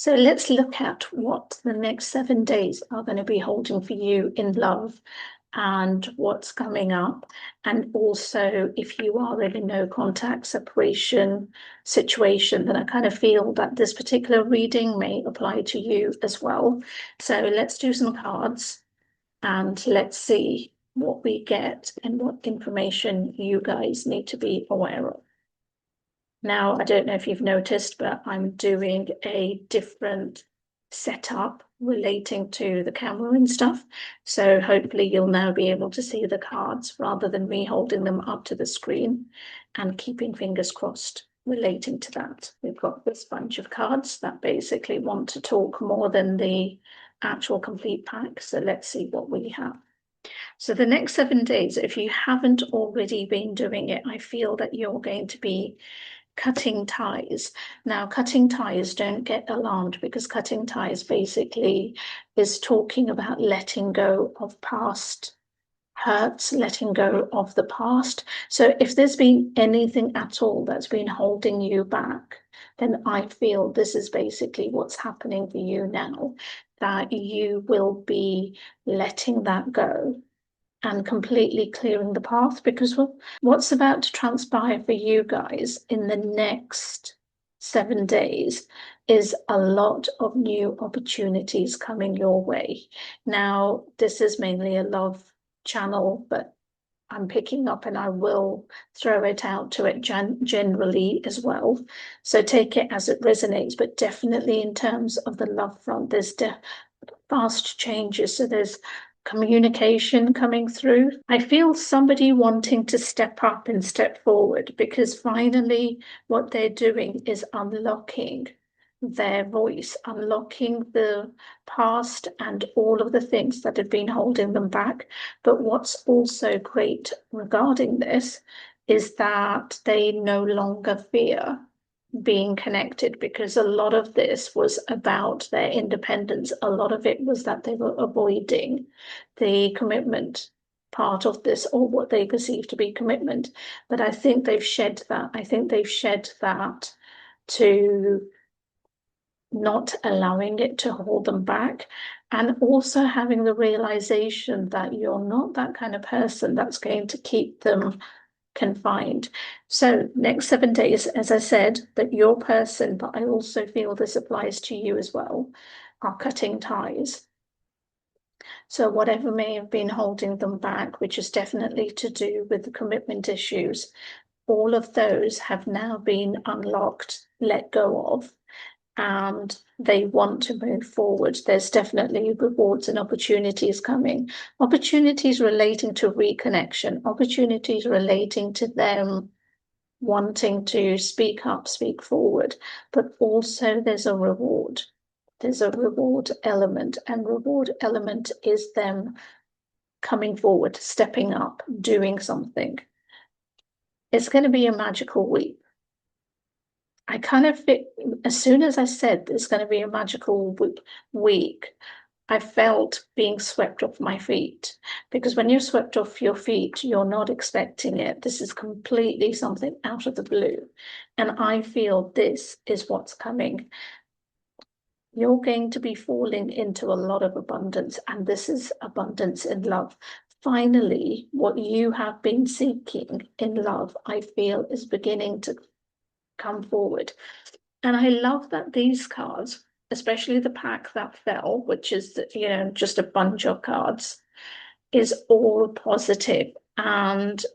So let's look at what the next 7 days are going to be holding for you in love and what's coming up. And also, if you are in a no contact separation situation, then I kind of feel that this particular reading may apply to you as well. So let's do some cards and let's see what we get and what information you guys need to be aware of. Now, I don't know if you've noticed, but I'm doing a different setup relating to the camera and stuff. So hopefully you'll now be able to see the cards rather than me holding them up to the screen and keeping fingers crossed relating to that. We've got this bunch of cards that basically want to talk more than the actual complete pack. So let's see what we have. So the next 7 days, if you haven't already been doing it, I feel that you're going to be cutting ties. Now, cutting ties, don't get alarmed, because cutting ties basically is talking about letting go of past hurts, letting go of the past. So if there's been anything at all that's been holding you back, then I feel this is basically what's happening for you now, that you will be letting that go and completely clearing the path, because what's about to transpire for you guys in the next 7 days is a lot of new opportunities coming your way. Now, this is mainly a love channel, but I'm picking up and I will throw it out to it generally as well. So take it as it resonates, but definitely in terms of the love front, there's fast changes. So there's communication coming through. I feel somebody wanting to step up and step forward, because finally what they're doing is unlocking their voice, unlocking the past and all of the things that have been holding them back. But what's also great regarding this is that they no longer fear being connected, because a lot of this was about their independence. A lot of it was that they were avoiding the commitment part of this, or what they perceive to be commitment. But I think they've shed that. I think they've shed that to not allowing it to hold them back, and also having the realization that you're not that kind of person that's going to keep them confined. So next 7 days, as I said, that your person, but I also feel this applies to you as well, are cutting ties. So whatever may have been holding them back, which is definitely to do with the commitment issues, all of those have now been unlocked, let go of, and they want to move forward. There's definitely rewards and opportunities coming, opportunities relating to reconnection, opportunities relating to them wanting to speak up, speak forward, but also there's a reward. There's a reward element, and reward element is them coming forward, stepping up, doing something. It's going to be a magical week. I kind of fit, as soon as I said there's going to be a magical week, I felt being swept off my feet, because when you're swept off your feet, you're not expecting it. This is completely something out of the blue. And I feel this is what's coming. You're going to be falling into a lot of abundance, and this is abundance in love. Finally, what you have been seeking in love, I feel, is beginning to come forward. And I love that these cards, especially the pack that fell, which is, just a bunch of cards, is all positive, and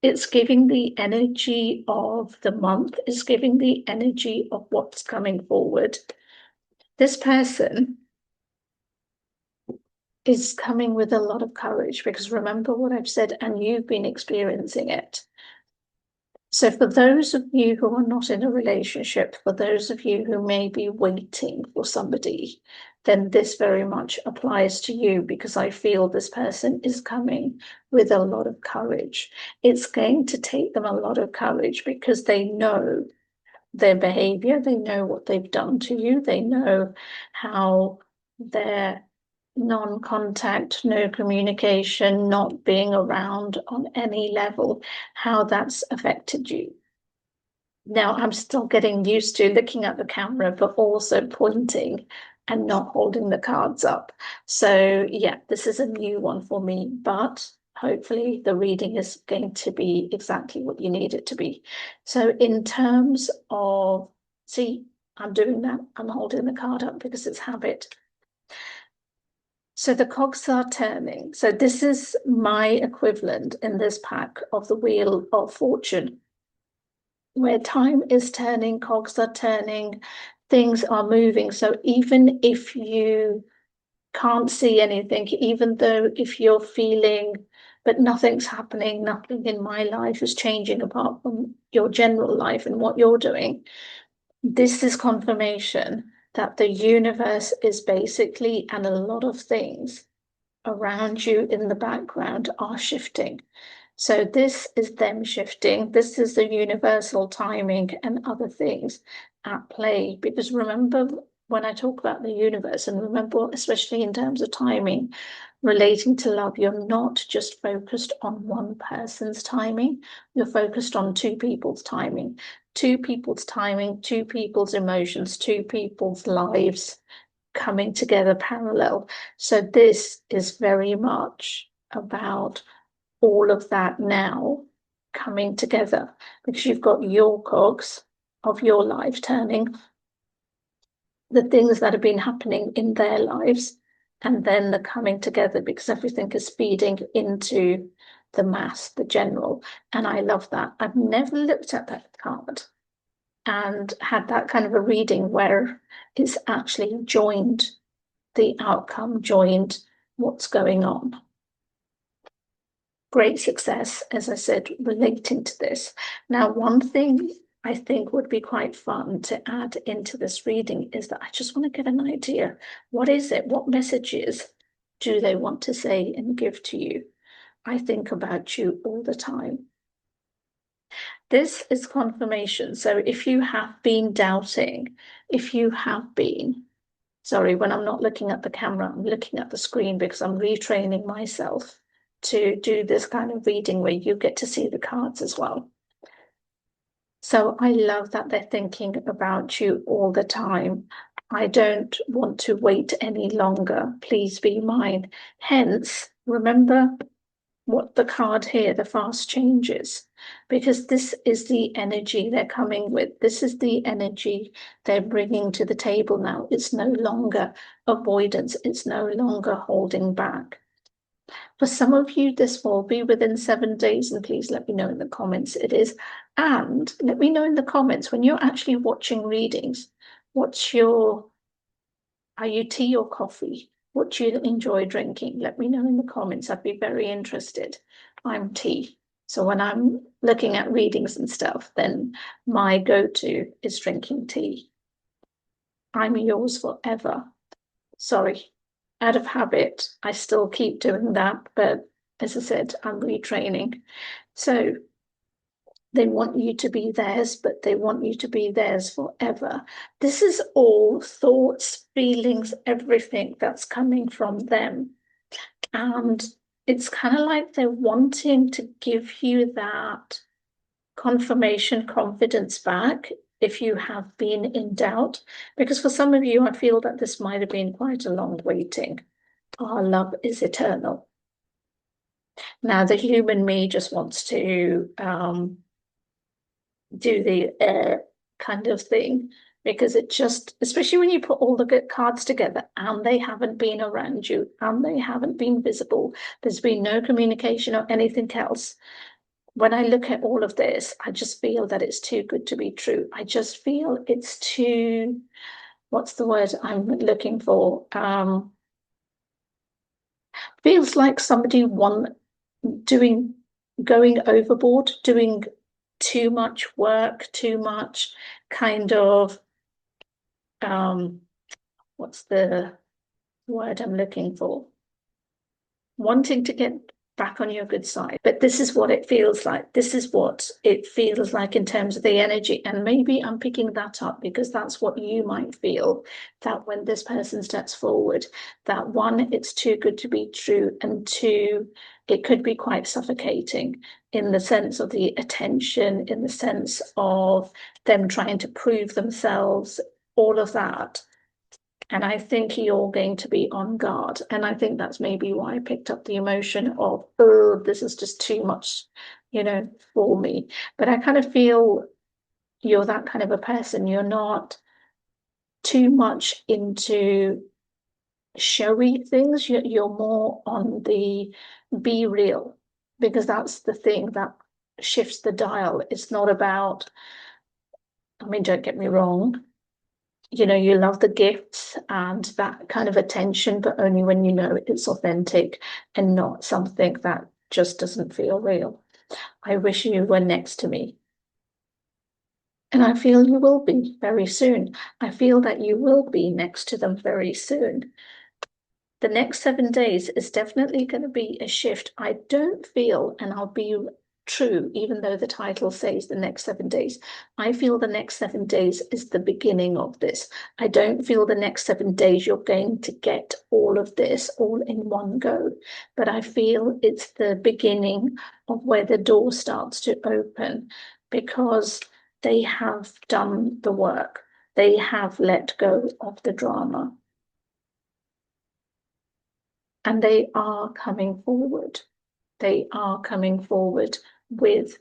it's giving the energy of the month, it's giving the energy of what's coming forward. This person is coming with a lot of courage, because remember what I've said, and you've been experiencing it. So for those of you who are not in a relationship, for those of you who may be waiting for somebody, then this very much applies to you, because I feel this person is coming with a lot of courage. It's going to take them a lot of courage, because they know their behavior, they know what they've done to you, they know how their non-contact, no communication, not being around on any level, how that's affected you. Now I'm still getting used to looking at the camera, but also pointing and not holding the cards up. So yeah, this is a new one for me, but hopefully the reading is going to be exactly what you need it to be. So in terms of, see, I'm doing that. I'm holding the card up because it's habit. So the cogs are turning. So this is my equivalent in this pack of the Wheel of Fortune, where time is turning, cogs are turning, things are moving. So even if you can't see anything, even though if you're feeling, but nothing's happening, nothing in my life is changing apart from your general life and what you're doing, this is confirmation that the universe is basically, and a lot of things around you in the background are shifting. So this is them shifting. This is the universal timing and other things at play. Because remember, when I talk about the universe, and remember, especially in terms of timing, relating to love, you're not just focused on one person's timing, you're focused on two people's timing. Two people's timing, two people's emotions, two people's lives coming together parallel. So this is very much about all of that now coming together, because you've got your cogs of your life turning, the things that have been happening in their lives, and then the coming together, because everything is feeding into the mass, the general. And I love that. I've never looked at that card and had that kind of a reading where it's actually joined the outcome, joined what's going on. Great success, as I said, relating to this. Now, one thing I think would be quite fun to add into this reading is that I just want to get an idea. What is it? What messages do they want to say and give to you? I think about you all the time. This is confirmation. So if you have been doubting, if you have been, sorry, when I'm not looking at the camera, I'm looking at the screen because I'm retraining myself to do this kind of reading where you get to see the cards as well. So I love that they're thinking about you all the time. I don't want to wait any longer. Please be mine. Hence, remember what the card here, the fast changes, because this is the energy they're coming with. This is the energy they're bringing to the table now. It's no longer avoidance. It's no longer holding back. For some of you, this will be within 7 days, and please let me know in the comments it is. And let me know in the comments when you're actually watching readings, are you tea or coffee? What do you enjoy drinking? Let me know in the comments. I'd be very interested. I'm tea. So when I'm looking at readings and stuff, then my go-to is drinking tea. I'm yours forever. Sorry, out of habit, I still keep doing that. But as I said, I'm retraining. So they want you to be theirs, but they want you to be theirs forever. This is all thoughts, feelings, everything that's coming from them. And it's kind of like they're wanting to give you that confirmation, confidence back if you have been in doubt. Because for some of you, I feel that this might have been quite a long waiting. Our love is eternal. Now, the human me just wants to do the kind of thing, because it just, especially when you put all the good cards together and they haven't been around you and they haven't been visible, there's been no communication or anything else. When I look at all of this, I just feel that it's too good to be true. I just feel it's too, what's the word I'm looking for? Feels like somebody going overboard, doing too much work, too much kind of, what's the word I'm looking for? Wanting to get back on your good side. But this is what it feels like. This is what it feels like in terms of the energy. And maybe I'm picking that up because that's what you might feel, that when this person steps forward, that one, it's too good to be true, and two, it could be quite suffocating in the sense of the attention, in the sense of them trying to prove themselves, all of that. And I think you're going to be on guard. And I think that's maybe why I picked up the emotion of, oh, this is just too much, for me. But I kind of feel you're that kind of a person. You're not too much into showy things. You're more on the be real, because that's the thing that shifts the dial. It's not about, I mean, don't get me wrong, you love the gifts and that kind of attention, but only when you know it's authentic and not something that just doesn't feel real. I wish you were next to me. And I feel you will be very soon. I feel that you will be next to them very soon. The next 7 days is definitely going to be a shift. I don't feel, and I'll be true, even though the title says the next 7 days, I feel the next 7 days is the beginning of this. I don't feel the next 7 days you're going to get all of this all in one go, but I feel it's the beginning of where the door starts to open, because they have done the work. They have let go of the drama. And they are coming forward. They are coming forward with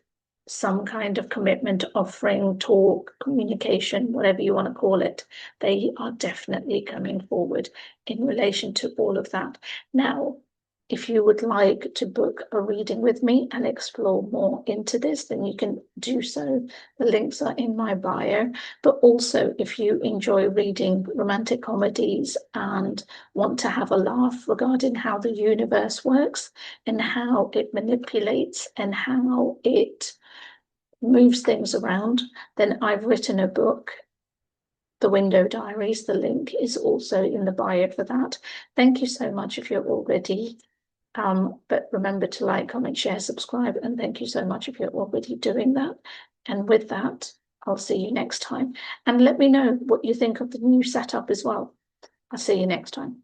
some kind of commitment, offering, talk, communication, whatever you want to call it. They are definitely coming forward in relation to all of that. Now, if you would like to book a reading with me and explore more into this, then you can do so. The links are in my bio. But also, if you enjoy reading romantic comedies and want to have a laugh regarding how the universe works and how it manipulates and how it moves things around, then I've written a book, The Window Diaries. The link is also in the bio for that. Thank you so much if you're already but remember to like, comment, share, subscribe, and thank you so much if you're already doing that. And with that, I'll see you next time. And let me know what you think of the new setup as well. I'll see you next time.